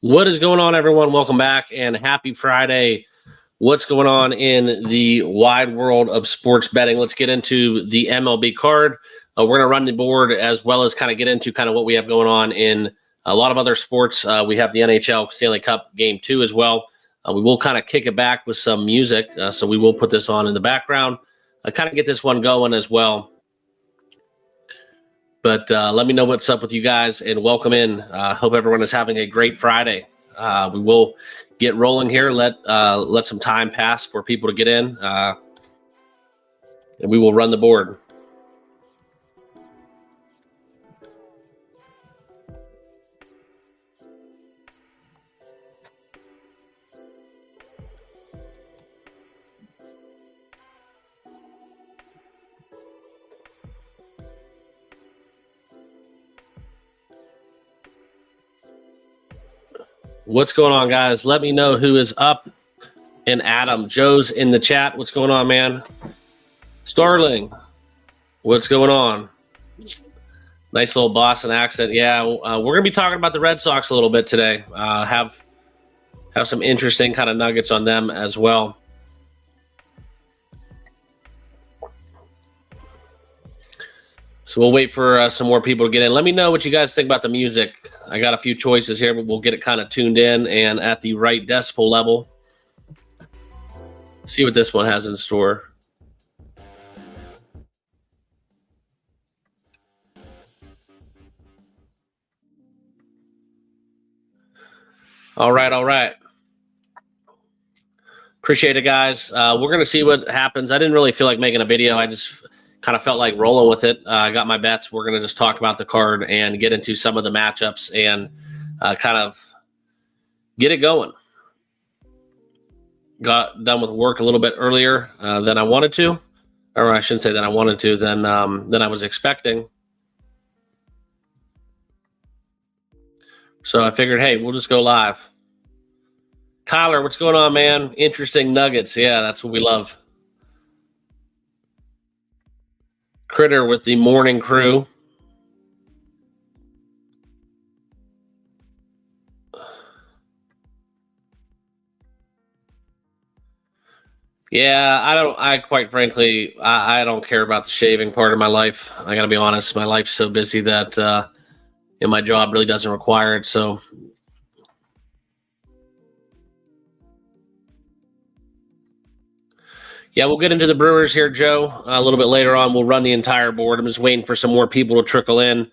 What is going on, everyone? Welcome back and happy Friday. What's going on in the wide world of sports betting? Let's get into the MLB card. We're going to run the board as well as kind of get into kind of what we have going on in a lot of other sports. We have the NHL Stanley Cup Game 2 as well. We will kind of kick it back with some music, so we will put this on in the background. Kind of get this one going as well. But let me know what's up with you guys and welcome in. Hope everyone is having a great Friday. We will get rolling here. Let some time pass for people to get in, and we will run the board. What's going on, guys? Let me know who is up. And Adam, Joe's in the chat. What's going on, man? Starling, what's going on? Nice little Boston accent. Yeah, we're going to be talking about the Red Sox a little bit today. Have some interesting kind of nuggets on them as well. So we'll wait for some more people to get in. Let me know what you guys think about the music. I got a few choices here, but we'll get it kind of tuned in and at the right decibel level. See what this one has in store. All right. Appreciate it, guys. We're going to see what happens. I didn't really feel like making a video. I just kind of felt like rolling with it. I got my bets. We're going to just talk about the card and get into some of the matchups and kind of get it going. Got done with work a little bit earlier than I wanted to. Or I shouldn't say that I wanted to, than I was expecting. So I figured, hey, we'll just go live. Kyler, what's going on, man? Interesting nuggets. Yeah, that's what we love. Critter with the morning crew. Yeah, I quite frankly, I don't care about the shaving part of my life. I gotta be honest. My life's so busy that and my job really doesn't require it. So yeah, we'll get into the Brewers here, Joe, a little bit later on. We'll run the entire board. I'm just waiting for some more people to trickle in.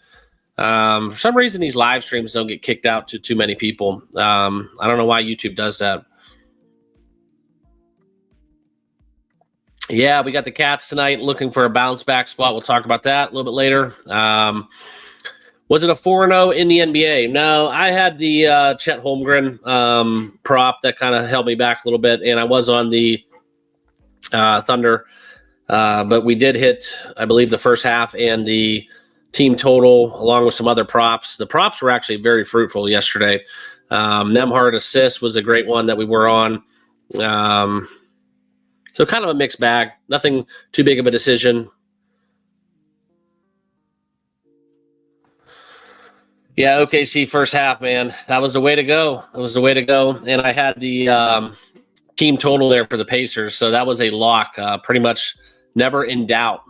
For some reason, these live streams don't get kicked out to too many people. I don't know why YouTube does that. Yeah, we got the Cats tonight looking for a bounce back spot. We'll talk about that a little bit later. Was it a 4-0 in the NBA? No, I had the Chet Holmgren prop that kind of held me back a little bit, and I was on the Thunder, but we did hit, I believe, the first half and the team total along with some other props. The props were actually very fruitful yesterday. Nembhard assist was a great one that we were on. So kind of a mixed bag. Nothing too big of a decision. Yeah, OKC first half, man. That was the way to go. It was the way to go. And I had the team total there for the Pacers, so that was a lock. Pretty much never in doubt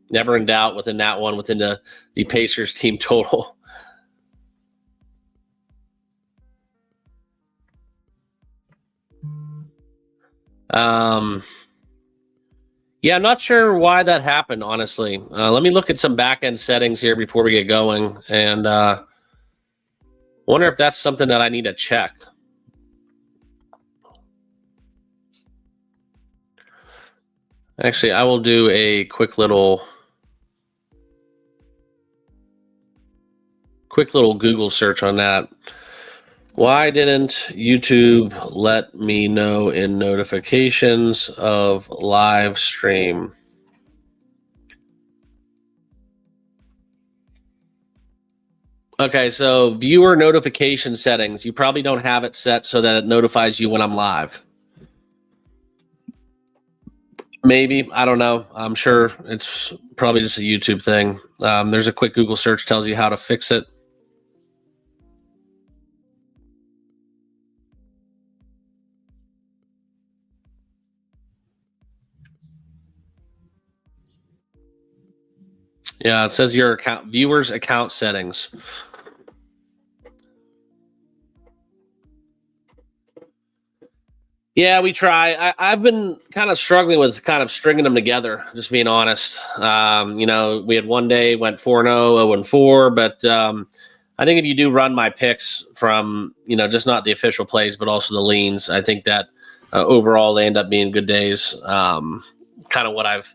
within that one, within the Pacers team total. Yeah, I'm not sure why that happened, honestly. Let me look at some back-end settings here before we get going, and wonder if that's something that I need to check. Actually, I will do a quick little Google search on that. Why didn't YouTube let me know in notifications of live stream? Okay, so viewer notification settings. You probably don't have it set so that it notifies you when I'm live. Maybe. I don't know. I'm sure it's probably just a YouTube thing. There's a quick Google search tells you how to fix it. Yeah, it says your account viewers account settings. Yeah, we try. I've been kind of struggling with kind of stringing them together, just being honest. You know, we had one day went 4-0, 0-4, but I think if you do run my picks from, you know, just not the official plays, but also the leans, I think that overall they end up being good days. Kind of what I've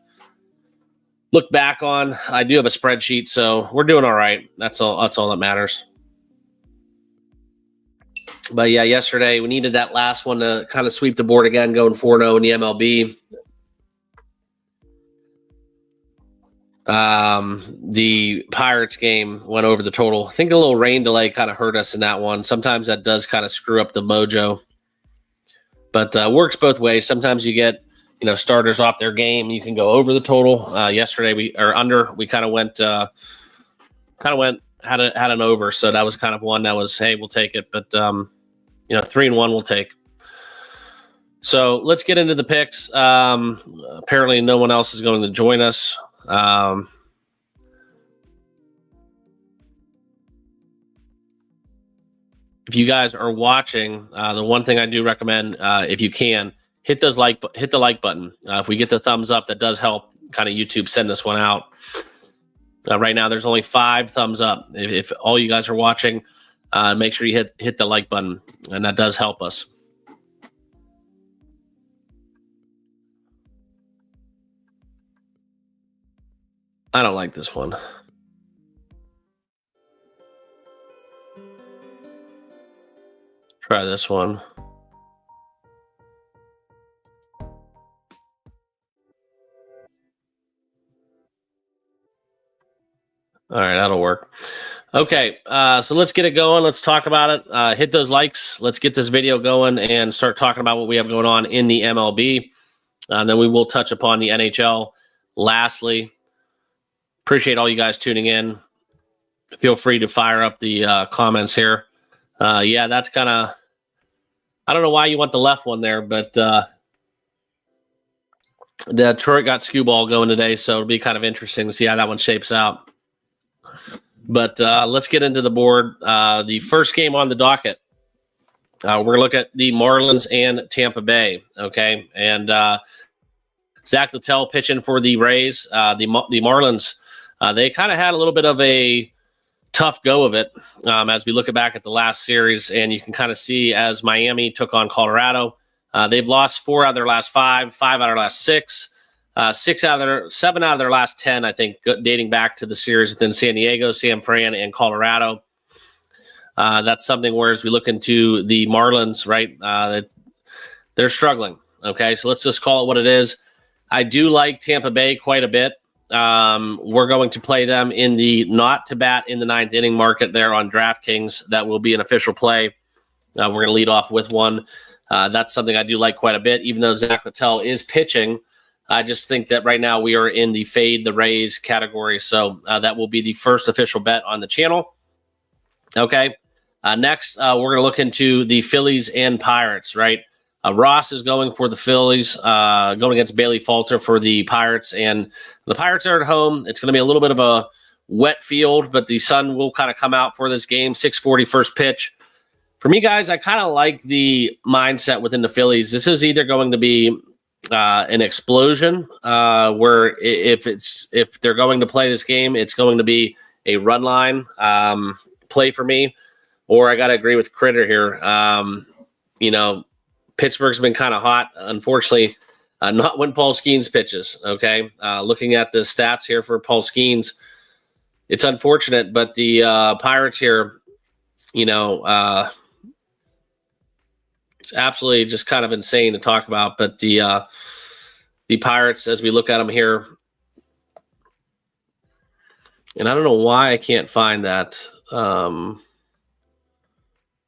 looked back on. I do have a spreadsheet, so we're doing all right. That's all that matters. But yeah, yesterday we needed that last one to kind of sweep the board again, going 4-0 in the MLB. The Pirates game went over the total. I think a little rain delay kind of hurt us in that one. Sometimes that does kind of screw up the mojo, but works both ways. Sometimes you get, you know, starters off their game. You can go over the total. Yesterday we kind of went had an over. So that was kind of one that was, hey, we'll take it. But you know, 3-1 we'll take. So let's get into the picks. Apparently no one else is going to join us. If you guys are watching, the one thing I do recommend, if you can, hit the like button. If we get the thumbs up, that does help kind of YouTube send this one out. Right now, there's only 5 thumbs up. If all you guys are watching, make sure you hit the like button, and that does help us. I don't like this one. Try this one. All right, that'll work. Okay, so let's get it going. Let's talk about it. Hit those likes. Let's get this video going and start talking about what we have going on in the MLB. And then we will touch upon the NHL. Lastly, appreciate all you guys tuning in. Feel free to fire up the comments here. Yeah, that's kind of, I don't know why you want the left one there, but Detroit got Skewball going today, so it'll be kind of interesting to see how that one shapes out. But let's get into the board. The first game on the docket, we're going to look at the Marlins and Tampa Bay, okay? And Zach Littell pitching for the Rays. The Marlins, they kind of had a little bit of a tough go of it as we look back at the last series, and you can kind of see as Miami took on Colorado, they've lost 4 out of their last 5, 5 out of their last 6. 7 out of their last 10, I think, dating back to the series within San Diego, San Fran, and Colorado. That's something where as we look into the Marlins, right, they're struggling. Okay, so let's just call it what it is. I do like Tampa Bay quite a bit. We're going to play them in the not to bat in the 9th inning market there on DraftKings. That will be an official play. We're going to lead off with one. That's something I do like quite a bit, even though Zach Littell is pitching. I just think that right now we are in the fade the Rays category. So that will be the first official bet on the channel. Okay. Next, we're going to look into the Phillies and Pirates, right? Ross is going for the Phillies, going against Bailey Falter for the Pirates. And the Pirates are at home. It's going to be a little bit of a wet field, but the sun will kind of come out for this game. 6:40 first pitch. For me, guys, I kind of like the mindset within the Phillies. This is either going to be an explosion where if they're going to play this game, it's going to be a run line play for me, or I got to agree with Critter here. You know, Pittsburgh's been kind of hot, unfortunately, not when Paul Skeens pitches. Okay, looking at the stats here for Paul Skeens, it's unfortunate, but the Pirates here, you know, it's absolutely just kind of insane to talk about. But the Pirates, as we look at them here, and I don't know why I can't find that. For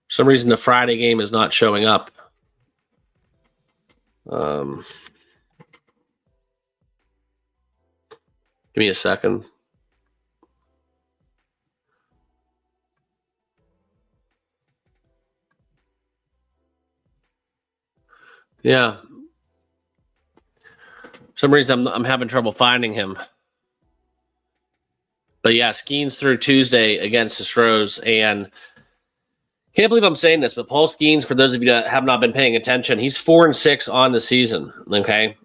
some reason, the Friday game is not showing up. Give me a second. Yeah. For some reason, I'm having trouble finding him. But yeah, Skeens through Tuesday against the Astros, and can't believe I'm saying this, but Paul Skeens, for those of you that have not been paying attention, he's 4-6 on the season. Okay,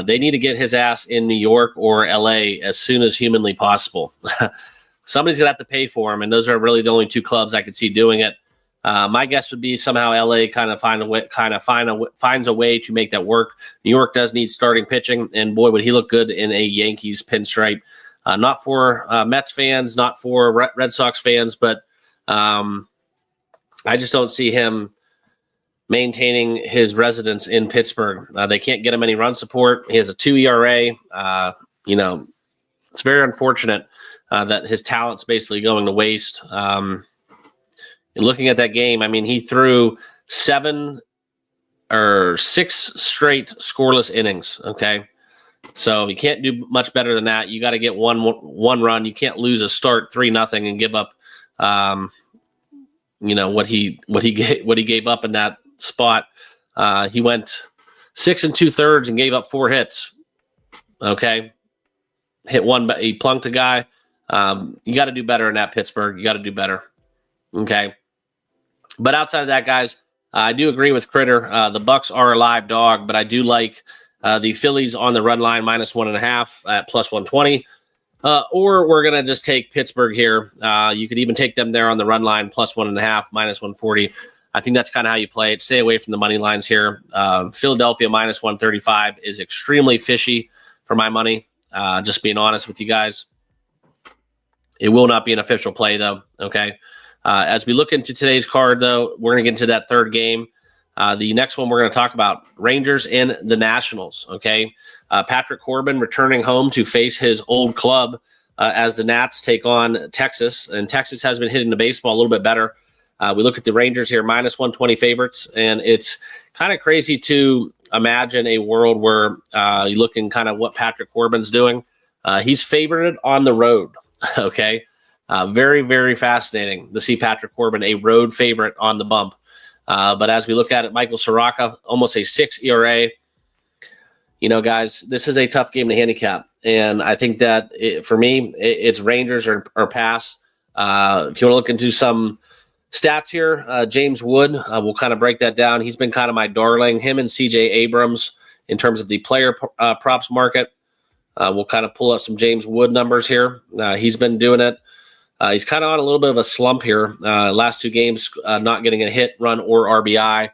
they need to get his ass in New York or LA as soon as humanly possible. Somebody's gonna have to pay for him, and those are really the only two clubs I could see doing it. My guess would be somehow LA finds a way to make that work. New York does need starting pitching, and boy, would he look good in a Yankees pinstripe. Not for Mets fans, not for Red Sox fans, but I just don't see him maintaining his residence in Pittsburgh. They can't get him any run support. He has a 2 ERA. It's very unfortunate that his talent's basically going to waste. And looking at that game, I mean, he threw 6 straight scoreless innings. Okay, so you can't do much better than that. You got to get one run. You can't lose a start 3-0 and give up. What he gave up in that spot. He went 6 2/3 and gave up 4 hits. Okay, hit one, but he plunked a guy. You got to do better in that Pittsburgh. You got to do better. Okay, but outside of that, guys, I do agree with Critter. The Bucks are a live dog, but I do like the Phillies on the run line -1.5 at +120. Or we're going to just take Pittsburgh here. You could even take them there on the run line +1.5, -140. I think that's kind of how you play it. Stay away from the money lines here. Philadelphia -135 is extremely fishy for my money. Just being honest with you guys. It will not be an official play, though. Okay. As we look into today's card, though, we're going to get into that third game. The next one we're going to talk about, Rangers and the Nationals. Okay. Patrick Corbin returning home to face his old club as the Nats take on Texas. And Texas has been hitting the baseball a little bit better. We look at the Rangers here, -120 favorites. And it's kind of crazy to imagine a world where you look in kind of what Patrick Corbin's doing. He's favored on the road. Okay. Very, very fascinating to see Patrick Corbin, a road favorite on the bump. But as we look at it, Michael Soroka, almost a 6 ERA. Guys, this is a tough game to handicap. And I think that for me, it's Rangers or pass. If you want to look into some stats here, James Wood, we'll kind of break that down. He's been kind of my darling. Him and CJ Abrams in terms of the player props market. We'll kind of pull up some James Wood numbers here. He's been doing it. He's kind of on a little bit of a slump here. Last 2 games, not getting a hit, run, or RBI.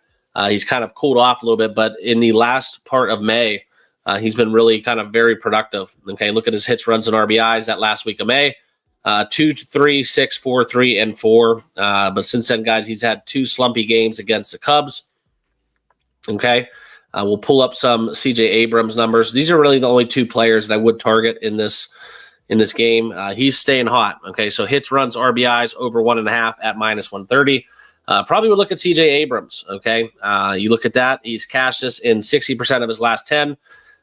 He's kind of cooled off a little bit, but in the last part of May, he's been really kind of very productive. Okay, look at his hits, runs, and RBIs that last week of May. 2, 3, 6, 4, 3, and 4. But since then, guys, he's had 2 slumpy games against the Cubs. Okay, we'll pull up some CJ Abrams numbers. These are really the only 2 players that I would target in this game. He's staying hot. Okay, so hits, runs, RBIs over 1.5 at -130. Probably would look at CJ Abrams. Okay, you look at that. He's cashed this in 60% of his last 10.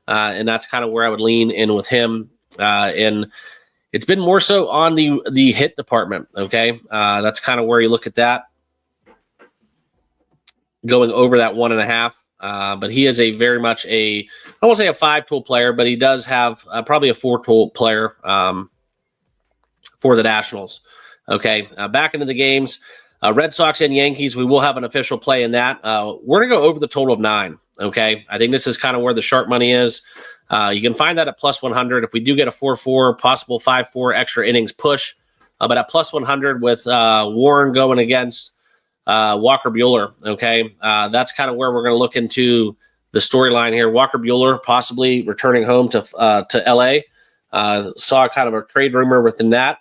And that's kind of where I would lean in with him. And it's been more so on the hit department. Okay. That's kind of where you look at that. Going over that 1.5. But he is a very much I won't say a 5-tool player, but he does have probably a 4-tool player for the Nationals. Okay. Back into the games, Red Sox and Yankees, we will have an official play in that. We're going to go over the total of 9. Okay, I think this is kind of where the sharp money is. You can find that at +100. If we do get a 4-4, possible 5-4 extra innings push, but at +100 with Warren going against Walker Buehler. Okay, that's kind of where we're going to look into the storyline here. Walker Buehler possibly returning home to LA. Saw kind of a trade rumor within that,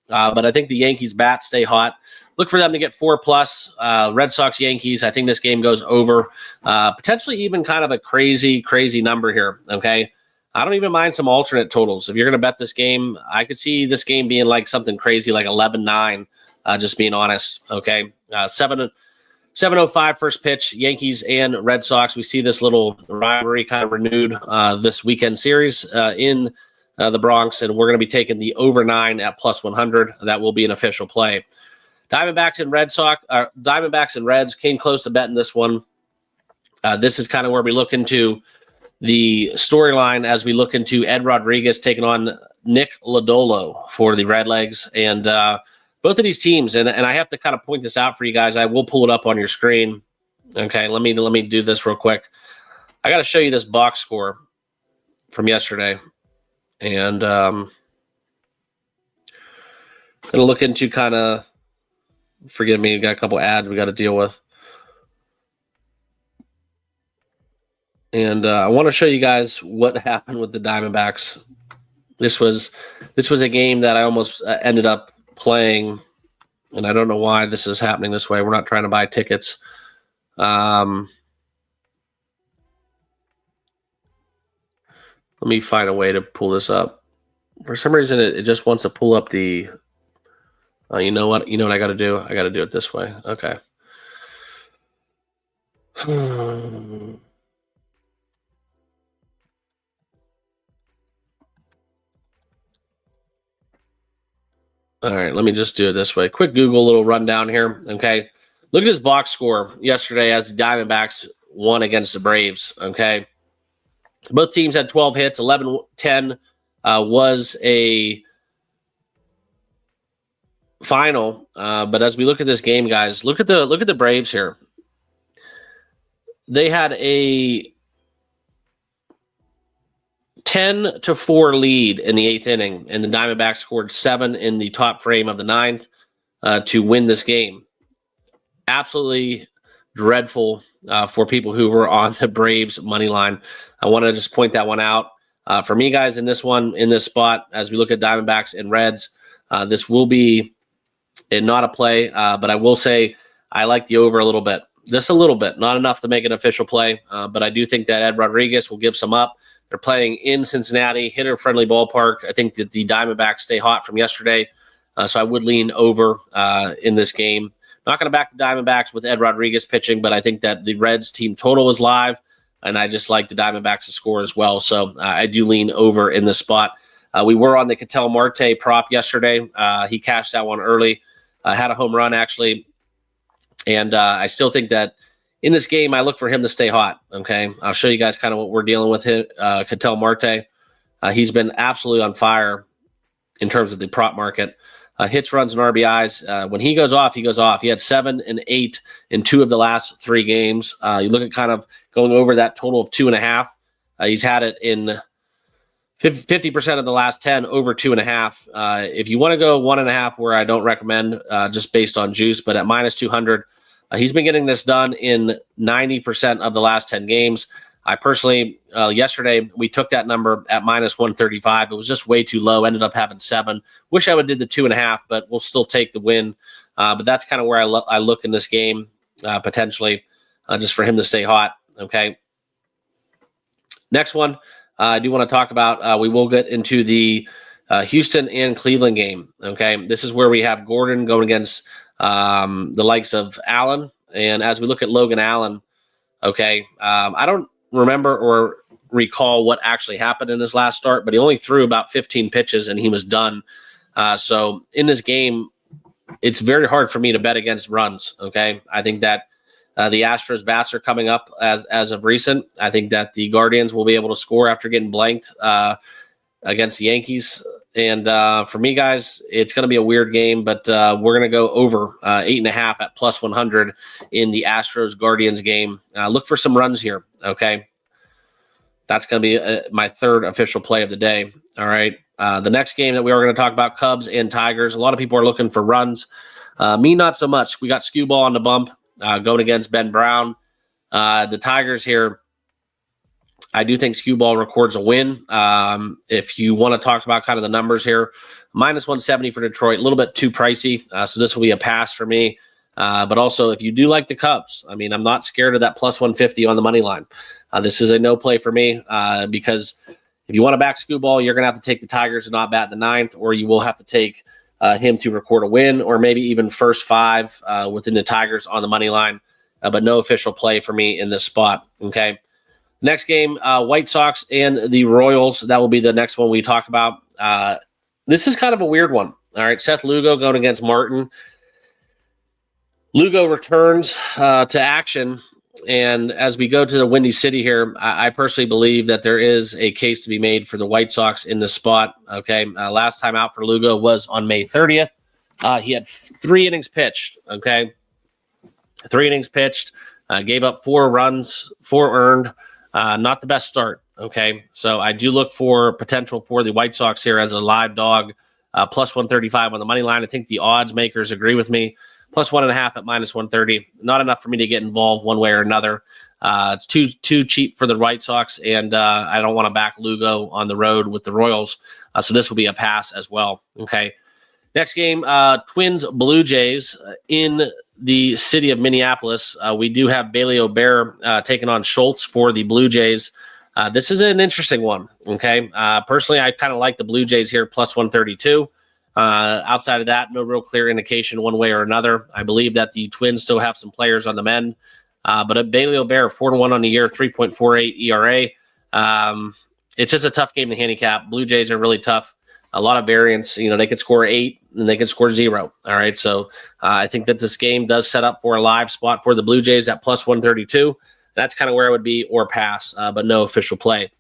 but I think the Yankees bats stay hot. Look for them to get 4+. Red Sox, Yankees. I think this game goes over. Potentially even kind of a crazy number here. Okay. I don't even mind some alternate totals. If you're going to bet this game, I could see this game being like something crazy like 11-9, just being honest. Okay. 7:05 first pitch, Yankees and Red Sox. We see this little rivalry kind of renewed this weekend series in the Bronx, and we're going to be taking the over 9 at +100. That will be an official play. Diamondbacks and Reds came close to betting this one. This is kind of where we look into the storyline as we look into Ed Rodriguez taking on Nick Lodolo for the Redlegs. And both of these teams, and I have to kind of point this out for you guys. I will pull it up on your screen. Okay, let me do this real quick. I got to show you this box score from yesterday. And going to look into kind of, forgive me, we got a couple ads we got to deal with. And I want to show you guys what happened with the Diamondbacks. This was a game that I almost ended up playing, and I don't know why this is happening this way. We're not trying to buy tickets. Let me find a way to pull this up. For some reason, it just wants to pull up the. You know what? You know what I got to do? I got to do it this way. Okay. All right, let me just do it this way. Quick Google little rundown here. Okay. Look at his box score yesterday as the Diamondbacks won against the Braves. Okay. Both teams had 12 hits. 11-10 was a final. But as we look at this game, guys, look at the Braves here. They had a 10-4 lead in the 8th inning, and the Diamondbacks scored 7 in the top frame of the 9th to win this game. Absolutely dreadful for people who were on the Braves money line. I want to just point that one out. For me, guys, in this spot, as we look at Diamondbacks and Reds, this will be not a play, but I will say I like the over a little bit. Just a little bit, not enough to make an official play, but I do think that Ed Rodriguez will give some up. They're playing in Cincinnati, hitter-friendly ballpark. I think that the Diamondbacks stay hot from yesterday, so I would lean over in this game. Not going to back the Diamondbacks with Ed Rodriguez pitching, but I think that the Reds team total is live, and I just like the Diamondbacks to score as well. So I do lean over in this spot. We were on the Ketel Marte prop yesterday. He cashed that one early, had a home run actually, and I still think that in this game, I look for him to stay hot, okay? I'll show you guys kind of what we're dealing with here. Ketel Marte, he's been absolutely on fire in terms of the prop market. Hits, runs, and RBIs. When he goes off, he goes off. He had 7 and 8 in 2 of the last 3 games. You look at kind of going over that total of 2.5. He's had it in 50% of the last 10 over 2.5. If you want to go 1.5, where I don't recommend just based on juice, but at minus 200, he's been getting this done in 90% of the last 10 games. I personally, yesterday, we took that number at minus 135. It was just way too low. Ended up having 7. Wish I would did the 2.5, but we'll still take the win. But that's kind of where I look in this game, potentially, just for him to stay hot. Okay. Next one, I do want to talk about, we will get into the Houston and Cleveland game. Okay. This is where we have Gordon going against the likes of Allen. And as we look at Logan Allen, okay, I don't remember or recall what actually happened in his last start, but he only threw about 15 pitches and he was done. So in this game, it's very hard for me to bet against runs. Okay. I think that the Astros bats are coming up as of recent. I think that the Guardians will be able to score after getting blanked against the Yankees. And for me, guys, it's going to be a weird game, but we're going to go over 8.5 at plus 100 in the Astros-Guardians game. Look for some runs here, okay? That's going to be my third official play of the day, all right? The next game that we are going to talk about, Cubs and Tigers. A lot of people are looking for runs. Me, not so much. We got Skewball on the bump going against Ben Brown. The Tigers here, I do think Skewball records a win. If you want to talk about kind of the numbers here, minus 170 for Detroit, a little bit too pricey. So this will be a pass for me. But also, if you do like the Cubs, I mean, I'm not scared of that plus 150 on the money line. This is a no play for me because if you want to back Skewball, you're going to have to take the Tigers and not bat in the 9th, or you will have to take him to record a win, or maybe even first 5 within the Tigers on the money line. But no official play for me in this spot. Okay. Next game, White Sox and the Royals. That will be the next one we talk about. This is kind of a weird one. All right, Seth Lugo going against Martin. Lugo returns to action And as we go to the Windy City here, I personally believe that there is a case to be made for the White Sox in this spot. Okay, last time out for Lugo was on May 30th. He had 3 innings pitched. Okay, 3 innings pitched, gave up 4 runs, 4 earned. Not the best start. Okay, so I do look for potential for the White Sox here as a live dog, plus 135 on the money line. I think the odds makers agree with me. Plus 1.5 at minus 130. Not enough for me to get involved one way or another. It's too cheap for the White Sox, and I don't want to back Lugo on the road with the Royals. So this will be a pass as well. Okay. Next game, Twins Blue Jays in the city of Minneapolis. We do have Bailey O'Bear taking on Schultz for the Blue Jays. This is an interesting one. Okay. Personally, I kind of like the Blue Jays here, plus 132. Outside of that, no real clear indication one way or another. I believe that the Twins still have some players on the mend. But a Bailey O'Bear, 4-1 on the year, 3.48 ERA. It's just a tough game to handicap. Blue Jays are really tough. A lot of variance. You know, they could score 8 and they could score 0. All right. So I think that this game does set up for a live spot for the Blue Jays at plus 132. That's kind of where I would be, or pass, but no official play.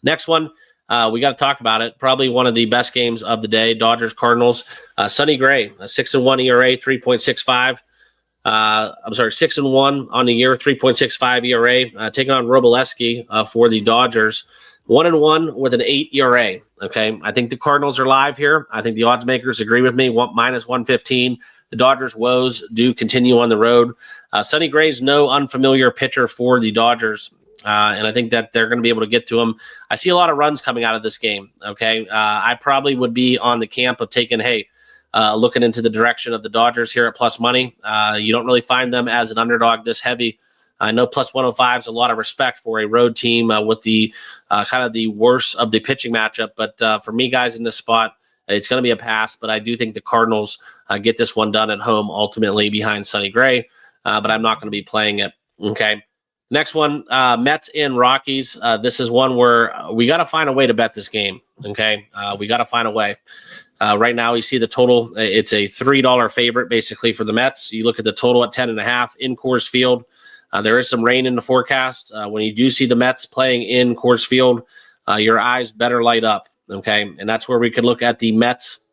Next one. We got to talk about it. Probably one of the best games of the day. Dodgers Cardinals. Sonny Gray, a 6-1 ERA, 3.65. 6-1 on the year, 3.65 ERA. Taking on Roboleski for the Dodgers. 1-1 with an 8 ERA. Okay, I think the Cardinals are live here. I think the odds makers agree with me. Minus 115. The Dodgers' woes do continue on the road. Sonny Gray's no unfamiliar pitcher for the Dodgers. And I think that they're going to be able to get to him. I see a lot of runs coming out of this game. Okay. I probably would be on the camp of taking, looking into the direction of the Dodgers here at plus money. You don't really find them as an underdog this heavy. I know plus 105 is a lot of respect for a road team with the kind of the worst of the pitching matchup. But for me, guys, in this spot, it's going to be a pass. But I do think the Cardinals get this one done at home, ultimately behind Sonny Gray. But I'm not going to be playing it. Okay. Next one, Mets and Rockies. This is one where we got to find a way to bet this game. Okay, we got to find a way. Right now, you see the total. It's a $3 favorite, basically, for the Mets. You look at the total at 10.5 in Coors Field. There is some rain in the forecast. When you do see the Mets playing in Coors Field, your eyes better light up. Okay, and that's where we could look at the Mets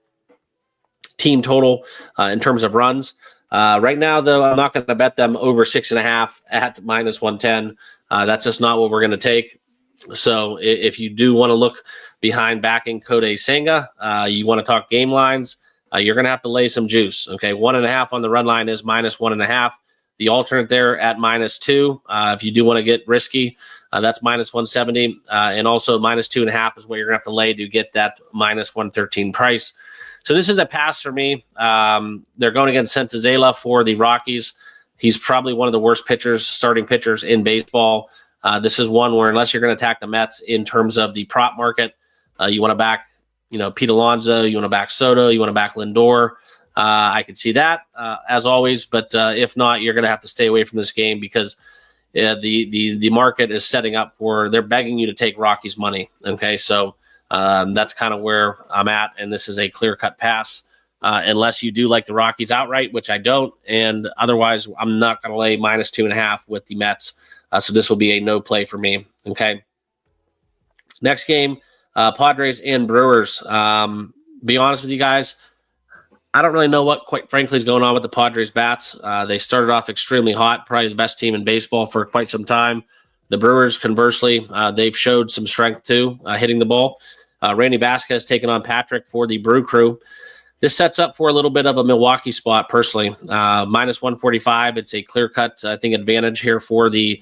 team total in terms of runs. Right now, though, I'm not going to bet them over 6.5 at minus 110. That's just not what we're going to take. So if you do want to look behind backing Kodai Senga, you want to talk game lines, you're going to have to lay some juice. Okay, 1.5 on the run line is minus 1.5. The alternate there at minus 2. If you do want to get risky, that's minus 170. And also minus 2.5 is where you're going to have to lay to get that minus 113 price. So this is a pass for me. They're going against Senzatela for the Rockies. He's probably one of the worst starting pitchers in baseball. This is one where unless you're going to attack the Mets in terms of the prop market, you want to back, Pete Alonso, you want to back Soto, you want to back Lindor. I could see that as always, but if not, you're going to have to stay away from this game because the market is setting up they're begging you to take Rockies money. Okay, so. That's kind of where I'm at, and this is a clear-cut pass unless you do like the Rockies outright, which I don't, and otherwise I'm not going to lay minus 2.5 with the Mets, so this will be a no play for me. Okay. Next game, Padres and Brewers. Be honest with you guys, I don't really know what, quite frankly, is going on with the Padres bats. They started off extremely hot, probably the best team in baseball for quite some time. The Brewers, conversely, they've showed some strength too, hitting the ball. Randy Vasquez taking on Patrick for the Brew Crew. This sets up for a little bit of a Milwaukee spot, personally. Minus 145. It's a clear-cut, I think, advantage here for the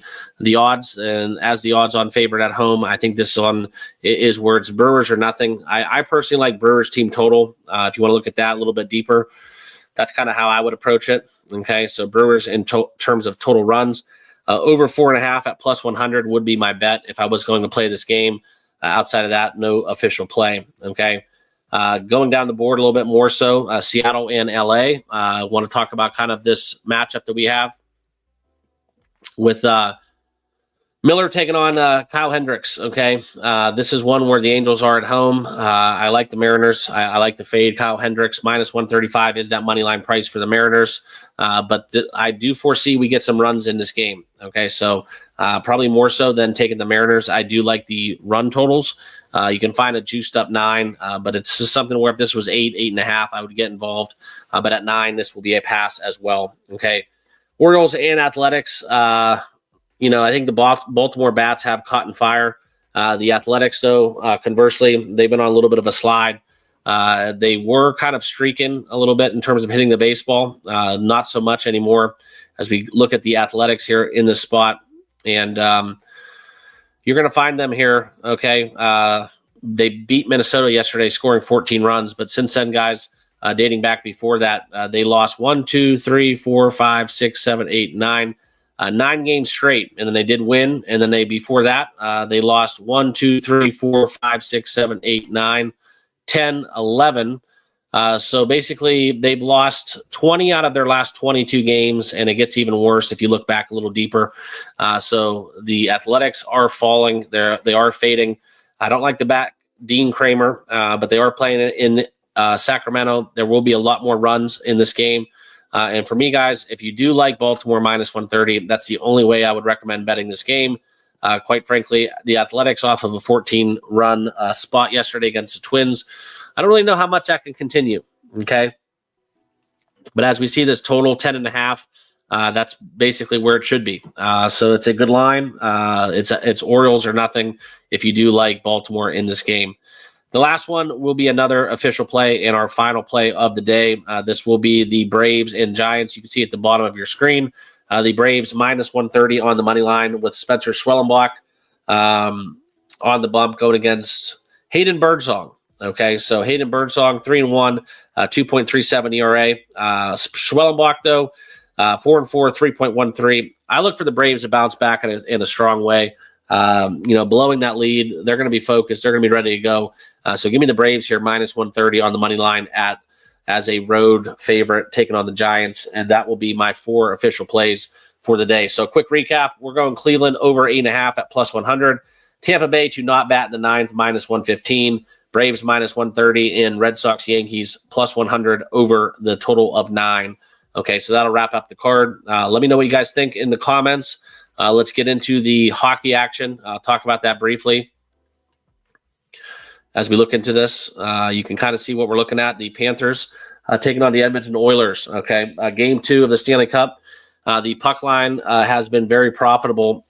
odds. And as the odds-on favorite at home, I think this one is where it's Brewers or nothing. I personally like Brewers team total. If you want to look at that a little bit deeper, that's kind of how I would approach it. Okay, so Brewers in terms of total runs. Over 4.5 at plus 100 would be my bet if I was going to play this game. Outside of that, no official play. Okay. Going down the board a little bit more so, Seattle and LA. I want to talk about kind of this matchup that we have with Miller taking on Kyle Hendricks. Okay. This is one where the Angels are at home. I like the Mariners. I like the fade. Kyle Hendricks minus 135 is that money line price for the Mariners. but I do foresee we get some runs in this game. Okay, so probably more so than taking the Mariners. I do like the run totals. You can find a juiced up 9, but it's just something where if this was 8, 8.5, I would get involved. But at 9, this will be a pass as well. Okay, Orioles and Athletics. I think the Baltimore bats have caught in fire. The Athletics, though, conversely, they've been on a little bit of a slide. They were kind of streaking a little bit in terms of hitting the baseball. Not so much anymore as we look at the Athletics here in this spot. And you're going to find them here, okay? They beat Minnesota yesterday, scoring 14 runs. But since then, guys, dating back before that, they lost 1, 2, 3, 4, 5, 6, 7, 8, 9. 9 games straight, and then they did win. And then before that, they lost 1, 2, 3, 4, 5, 6, 7, 8, 9, 10, 11. So basically, they've lost 20 out of their last 22 games, and it gets even worse if you look back a little deeper. So the Athletics are falling. They are fading. I don't like the back Dean Kramer, but they are playing in Sacramento. There will be a lot more runs in this game. And for me, guys, if you do like Baltimore minus 130, that's the only way I would recommend betting this game. Quite frankly, the Athletics off of a 14-run spot yesterday against the Twins. I don't really know how much that can continue, okay? But as we see this total, 10.5, that's basically where it should be. So it's a good line. It's Orioles or nothing if you do like Baltimore in this game. The last one will be another official play in our final play of the day. This will be the Braves and Giants. You can see at the bottom of your screen, the Braves minus 130 on the money line with Spencer Schwellenbach on the bump going against Hayden Birdsong. Okay, so Hayden Birdsong, 3-1, 2.37 ERA. Schwellenbach, though, 4-4, 3.13. I look for the Braves to bounce back in a strong way. Blowing that lead, they're going to be focused. They're going to be ready to go. So give me the Braves here, minus 130 on the money line as a road favorite, taking on the Giants, and that will be my 4 official plays for the day. So quick recap, we're going Cleveland over 8.5 at plus 100. Tampa Bay to not bat in the 9th, minus 115. Braves minus 130, and Red Sox Yankees plus 100 over the total of 9. Okay, so that'll wrap up the card. Let me know what you guys think in the comments. Let's get into the hockey action. I'll talk about that briefly. As we look into this, you can kind of see what we're looking at. The Panthers taking on the Edmonton Oilers. Okay, Game 2 of the Stanley Cup. The puck line has been very profitable.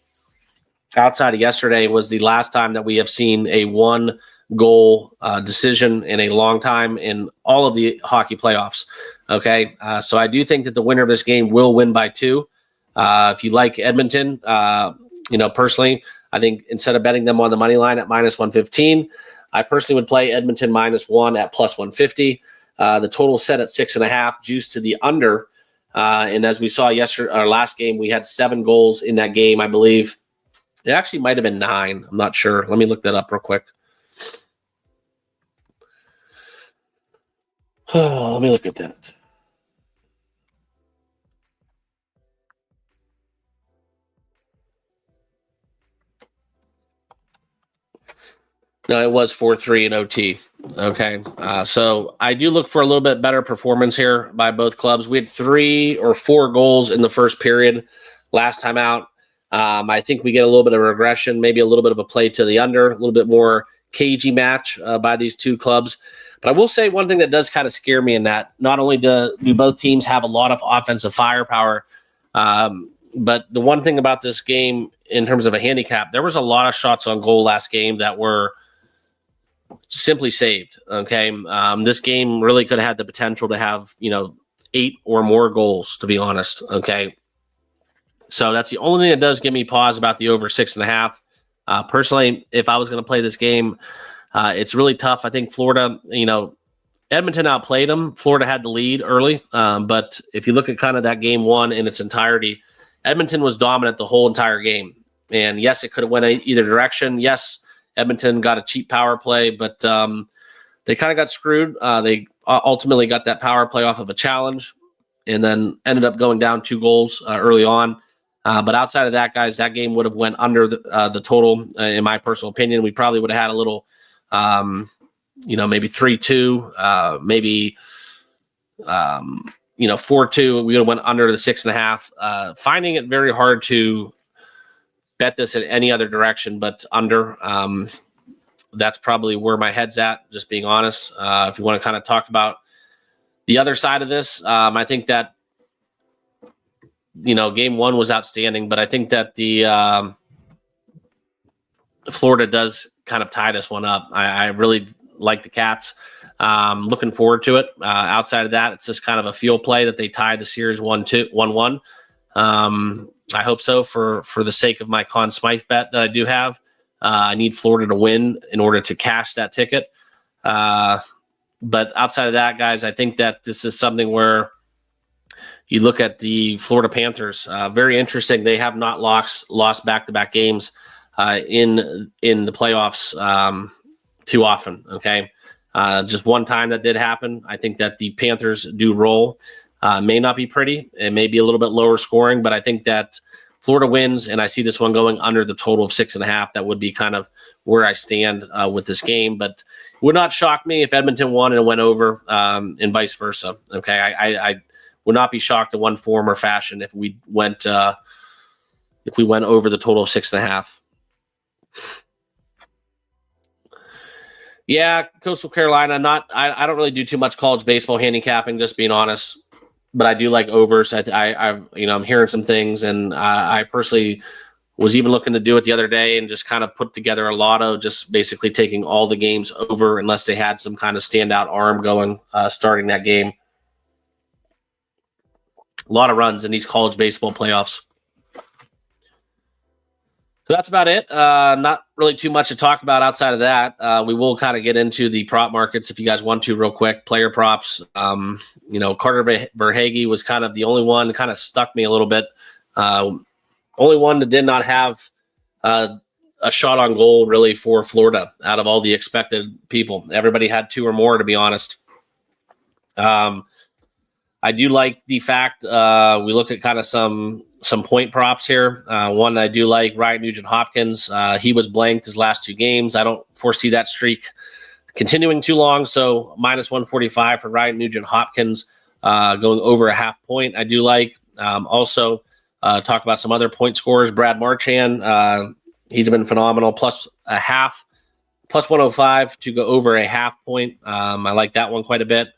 Outside of yesterday was the last time that we have seen a 1-goal decision in a long time in all of the hockey playoffs. Okay, so I do think that the winner of this game will win by 2. If you like Edmonton, personally, I think instead of betting them on the money line at minus 115, I personally would play Edmonton minus 1 at plus 150. The total set at 6.5, juice to the under. And as we saw our last game, we had 7 goals in that game, I believe. It actually might have been 9. I'm not sure. Let me look that up real quick. Oh, let me look at that. No, it was 4-3 in OT. Okay, so I do look for a little bit better performance here by both clubs. We had 3 or 4 goals in the first period last time out. I think we get a little bit of regression, maybe a little bit of a play to the under, a little bit more cagey match by these two clubs. But I will say one thing that does kind of scare me in that not only do both teams have a lot of offensive firepower, but the one thing about this game in terms of a handicap, there was a lot of shots on goal last game that were simply saved. Okay. This game really could have had the potential to have, 8 or more goals, to be honest. Okay. So that's the only thing that does give me pause about the over 6.5. Personally, if I was going to play this game, it's really tough. I think Florida, Edmonton outplayed them. Florida had the lead early. But if you look at kind of that game 1 in its entirety, Edmonton was dominant the whole entire game. And yes, it could have went either direction. Yes, Edmonton got a cheap power play, but they kind of got screwed. They ultimately got that power play off of a challenge and then ended up going down 2 goals early on. But outside of that, guys, that game would have went under the total, in my personal opinion. We probably would have had a little, maybe 3-2, maybe, 4-2, we went under the 6.5. Finding it very hard to bet this in any other direction but under. That's probably where my head's at, just being honest. If you want to kind of talk about the other side of this, I think that, game one was outstanding, but I think that the Florida does kind of tie this one up. I really like the Cats. Looking forward to it. Outside of that, it's just kind of a field play that they tied the series 1-1. I hope so for the sake of my Conn Smythe bet that I do have. I need Florida to win in order to cash that ticket. But outside of that, guys, I think that this is something where you look at the Florida Panthers. Very interesting. They have not lost back-to-back games in the playoffs too often. Okay, just one time that did happen. I think that the Panthers do roll. May not be pretty. It may be a little bit lower scoring, but I think that Florida wins, and I see this one going under the total of 6.5. That would be kind of where I stand with this game, but it would not shock me if Edmonton won and it went over, and vice versa. Okay, I would not be shocked in one form or fashion if we went over the total of 6.5. Yeah, Coastal Carolina. I don't really do too much college baseball handicapping, just being honest. But I do like overs. I'm hearing some things, and I personally was even looking to do it the other day and just kind of put together a lotto, just basically taking all the games over unless they had some kind of standout arm going starting that game. A lot of runs in these college baseball playoffs. So that's about it. Not really too much to talk about outside of that. We will kind of get into the prop markets if you guys want to real quick. Player props. Carter Verhaeghe was kind of the only one, kind of stuck me a little bit. Only one that did not have a shot on goal really for Florida out of all the expected people. Everybody had two or more, to be honest. I do like the fact we look at kind of some point props here. One that I do like, Ryan Nugent-Hopkins. He was blanked his last two games. I don't foresee that streak continuing too long, so minus 145 for Ryan Nugent-Hopkins, going over a half point. I do like. Also, talk about some other point scorers. Brad Marchand, he's been phenomenal, plus a half, plus 105 to go over a half point. I like that one quite a bit.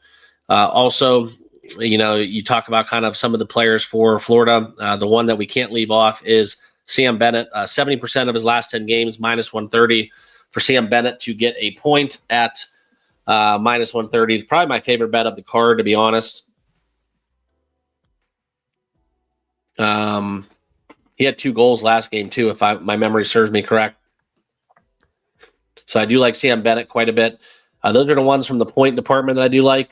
Also, you talk about kind of some of the players for Florida. The one that we can't leave off is Sam Bennett. 70% of his last 10 games, minus 130 for Sam Bennett to get a point at minus 130. Probably my favorite bet of the card, to be honest. He had 2 goals last game too, if my memory serves me correct. So I do like Sam Bennett quite a bit. Those are the ones from the point department that I do like.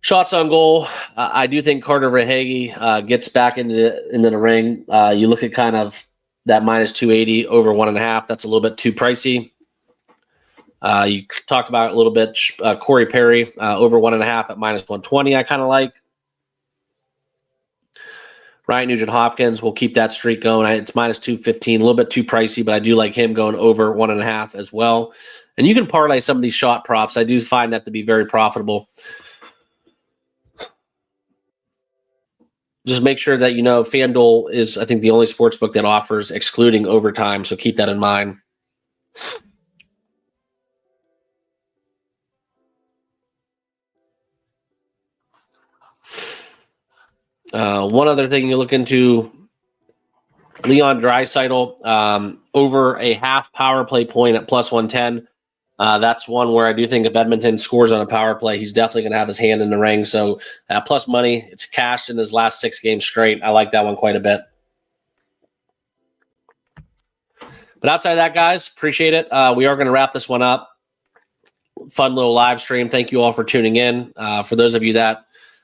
Shots on goal. I do think Carter Verhaeghe gets back into the ring. You look at kind of that minus 280 over 1.5. That's a little bit too pricey. You talk about a little bit Corey Perry over 1.5 at minus 120. I kind of like. Ryan Nugent-Hopkins will keep that streak going. It's minus 215, a little bit too pricey, but I do like him going over 1.5 as well. And you can parlay some of these shot props. I do find that to be very profitable. Just make sure that FanDuel is, I think, the only sports book that offers excluding overtime, so keep that in mind. One other thing you look into, Leon Draisaitl, over a half power play point at plus 110. That's one where I do think if Edmonton scores on a power play, he's definitely going to have his hand in the ring. So plus money, it's cashed in his last 6 games straight. I like that one quite a bit. But outside of that, guys, appreciate it. We are going to wrap this one up. Fun little live stream. Thank you all for tuning in. For those of you that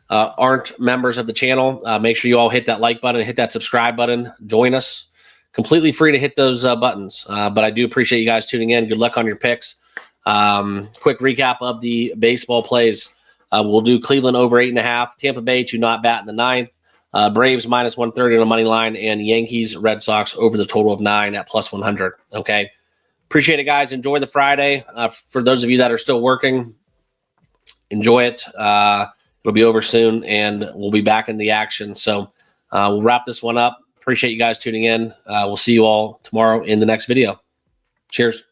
aren't members of the channel, make sure you all hit that like button, hit that subscribe button, join us. Completely free to hit those buttons. But I do appreciate you guys tuning in. Good luck on your picks. Quick recap of the baseball plays. We'll do Cleveland over 8.5, Tampa Bay to not bat in the 9th, Braves minus 130 on the money line, and Yankees Red Sox over the total of 9 at plus 100. Okay. Appreciate it, guys. Enjoy the Friday. For those of you that are still working, Enjoy it. It'll be over soon, and we'll be back in the action. So we'll wrap this one up. Appreciate you guys tuning in. We'll see you all tomorrow in the next video. Cheers.